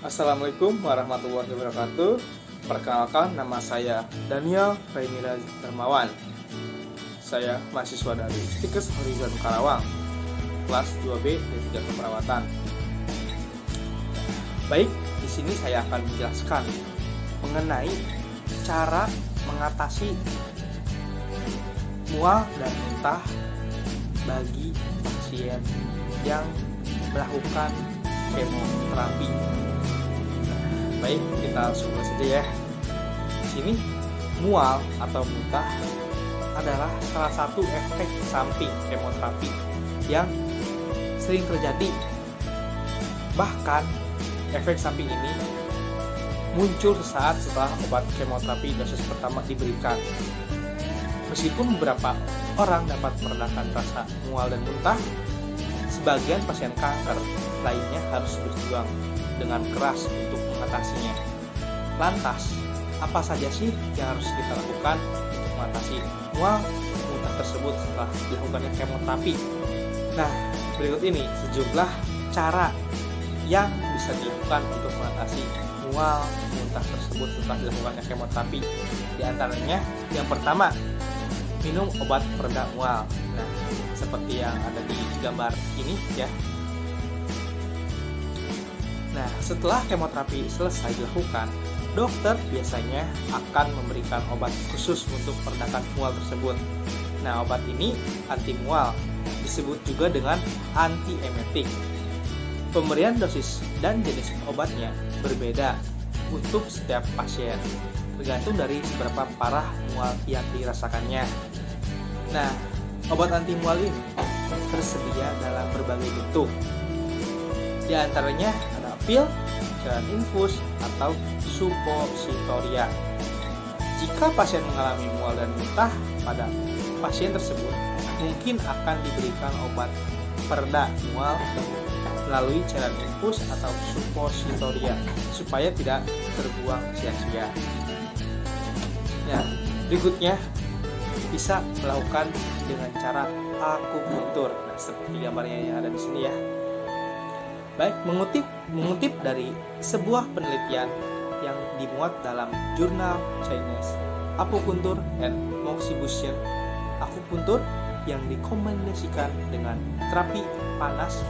Assalamualaikum warahmatullahi wabarakatuh. Perkenalkan, nama saya Daniel Rainira Darmawan. Saya mahasiswa dari Stikes Horizon Karawang, kelas 2B D3 Keperawatan. Baik, di sini saya akan menjelaskan mengenai cara mengatasi mual dan muntah bagi pasien yang melakukan kemoterapi. Baik, kita langsung saja ya. Di sini mual atau muntah adalah salah satu efek samping kemoterapi yang sering terjadi. Bahkan efek samping ini muncul sesaat setelah obat kemoterapi dosis pertama diberikan. Meskipun beberapa orang dapat meredakan rasa mual dan muntah, sebagian pasien kanker lainnya harus berjuang dengan keras untuk mengatasinya. Lantas, apa saja sih yang harus kita lakukan untuk mengatasi mual muntah tersebut setelah dilakukannya kemoterapi? Nah, berikut ini sejumlah cara yang bisa dilakukan untuk mengatasi mual muntah tersebut setelah dilakukannya kemoterapi. Di antaranya, yang pertama, minum obat pereda mual. Nah, seperti yang ada di gambar ini ya. Nah, setelah kemoterapi selesai dilakukan, dokter biasanya akan memberikan obat khusus untuk meredakan mual tersebut. Nah, obat ini anti mual, disebut juga dengan antiemetik. Pemberian dosis dan jenis obatnya berbeda untuk setiap pasien, tergantung dari seberapa parah mual yang dirasakannya. Nah, obat anti mual ini tersedia dalam berbagai bentuk. Di antaranya ada pil, cairan infus, atau suppositoria. Jika pasien mengalami mual dan muntah pada pasien tersebut, mungkin akan diberikan obat pereda mual melalui cairan infus atau suppositoria supaya tidak terbuang sia-sia. Nah, berikutnya bisa melakukan dengan cara akupuntur. Nah, seperti gambarnya yang ada di sini ya. Baik, mengutip dari sebuah penelitian yang dimuat dalam jurnal Chinese Acupuncture and Moxibustion, akupuntur yang dikombinasikan dengan terapi panas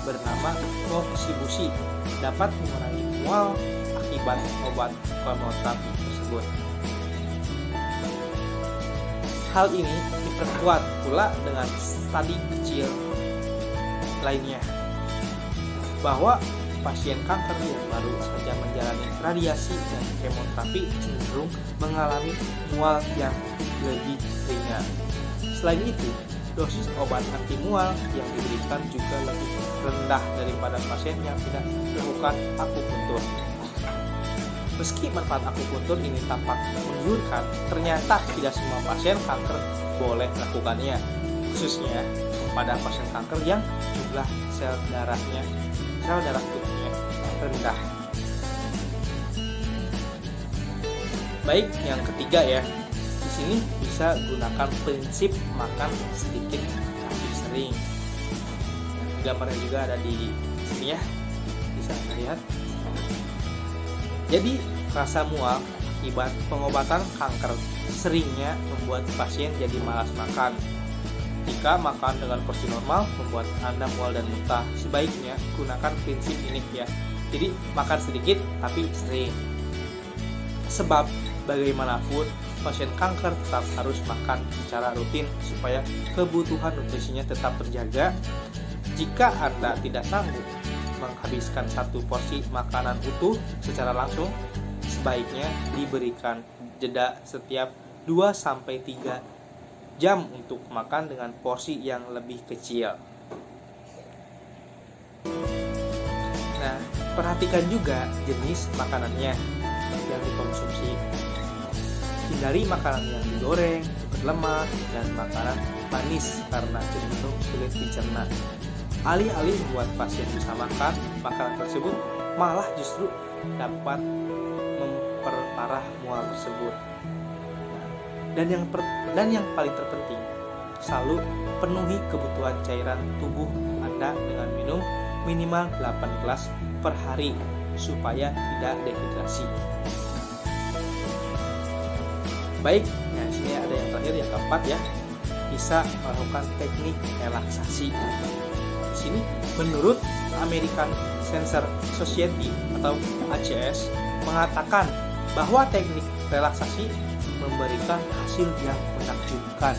bernama moxibushi dapat mengurangi mual akibat obat kemoterapi tersebut. Hal ini diperkuat pula dengan studi kecil lainnya, bahwa pasien kanker yang baru saja menjalani radiasi dan kemoterapi cenderung mengalami mual yang lebih ringan. Selain itu, dosis obat anti mual yang diberikan juga lebih rendah daripada pasien yang tidak melakukan akupuntur. Meski manfaat akupuntur ini tampak menggiurkan, ternyata tidak semua pasien kanker boleh melakukannya, khususnya pada pasien kanker yang jumlah sel darah putihnya rendah. Baik, yang ketiga ya, di sini bisa gunakan prinsip makan sedikit tapi sering. Gambarnya juga ada di sini ya, bisa lihat. Jadi, rasa mual akibat pengobatan kanker seringnya membuat pasien jadi malas makan. Jika makan dengan porsi normal membuat Anda mual dan muntah, sebaiknya gunakan prinsip ini ya. Jadi, makan sedikit tapi sering. Sebab bagaimanapun pasien kanker tetap harus makan secara rutin supaya kebutuhan nutrisinya tetap terjaga. Jika Anda tidak sanggup menghabiskan satu porsi makanan utuh secara langsung, sebaiknya diberikan jeda setiap 2-3 jam untuk makan dengan porsi yang lebih kecil. Nah, perhatikan juga jenis makanannya yang dikonsumsi. Hindari makanan yang digoreng, berlemak, dan makanan manis karena cenderung sulit dicerna. Alih-alih membuat pasien bisa makan makanan tersebut, malah justru dapat memperparah mual tersebut. Dan yang paling terpenting, selalu penuhi kebutuhan cairan tubuh Anda dengan minum minimal 8 gelas per hari supaya tidak dehidrasi. Baik, nah sini ada yang terakhir, yang keempat ya, bisa melakukan teknik relaksasi. Di sini menurut American Cancer Society atau ACS mengatakan bahwa teknik relaksasi memberikan hasil yang menakjubkan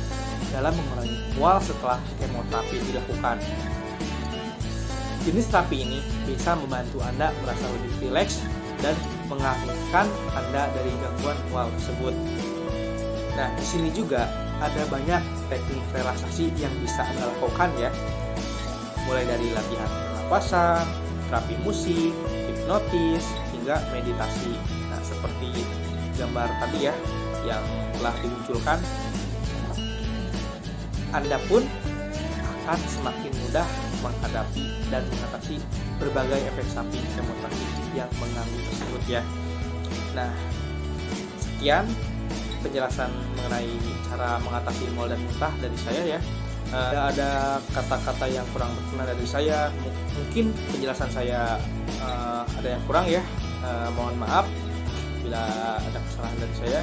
dalam mengurangi mual setelah kemoterapi dilakukan. Jenis terapi ini bisa membantu Anda merasa lebih rileks dan mengalihkan Anda dari gangguan mual tersebut. Nah, di sini juga ada banyak teknik relaksasi yang bisa Anda lakukan ya. Mulai dari latihan pernapasan, terapi musik, hipnotis, hingga meditasi. Nah, seperti gambar tadi ya yang telah dimunculkan, Anda pun akan semakin mudah menghadapi dan mengatasi berbagai efek samping kemoterapi yang mengganggu tersebut ya. Nah, sekian penjelasan mengenai cara mengatasi mual dan muntah dari saya ya. Ada kata-kata yang kurang berkenan dari saya, mungkin penjelasan saya ada yang kurang ya. Mohon maaf bila ada kesalahan dari saya.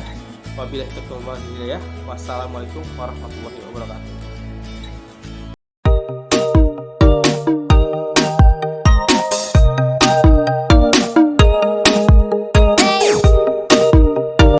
Wabillahi taufiq wal hidayah. Wassalamualaikum warahmatullahi wabarakatuh.